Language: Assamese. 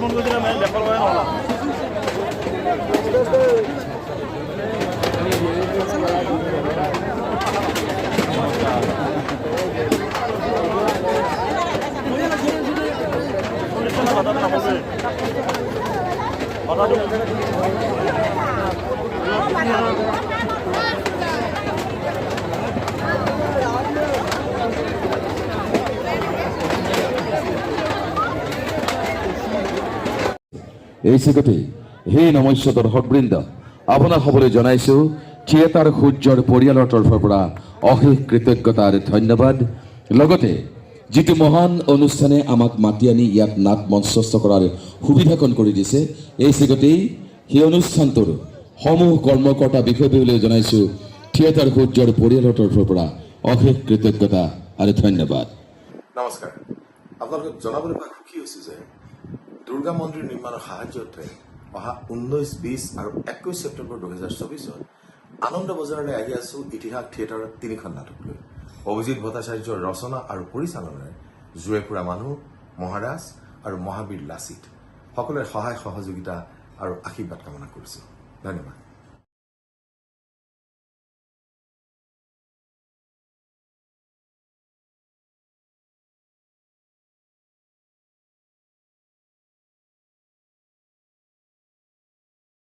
ফোন কৰেছিলাম ৰেফাৰ কৰে না এই চিকতে হে নমস্য দৰ্শকবৃন্দ আপোনাৰ খবৰে জনাইছো থিয়েটাৰ সূৰ্যৰ পৰিয়ালৰ তৰফৰ পৰা অশেষ কৃতজ্ঞতা আৰু ধন্যবাদ লগতে যিটো মহান অনুষ্ঠানে আমাক মাতি আনি ইয়াত নাট মঞ্চস্থ কৰাৰ সুবিধাকণ কৰি দিছে এই চিকতেই সেই অনুষ্ঠানটোৰ সমূহ কৰ্মকৰ্তা বিষয়ববীয়ালৈ জনাইছো থিয়েটাৰ সূৰ্যৰ পৰিয়ালৰ তৰফৰ পৰা অশেষ কৃতজ্ঞতা আৰু ধন্যবাদ। নমস্কাৰ, আপোনালোকক জনাবলৈ পাই সুখী হৈছোঁ যে দুৰ্গা মন্দিৰ নিৰ্মাণৰ সাহায্যতে অহা 19, 20 আৰু 21 ছেপ্টেম্বৰ 2024 আনন্দ বজাৰলৈ আহি আছো ইতিহাস থিয়েটাৰৰ 3খন নাটক লৈ। অভিজিৎ ভট্টাচাৰ্যৰ ৰচনা আৰু পৰিচালনাৰে জুয়ে ফুৰা মানুহ, মহাৰাজ আৰু মহাবীৰ লাচিত সকলোৰে সহায় সহযোগিতা আৰু আশীৰ্বাদ কামনা কৰিছো। ধন্যবাদ।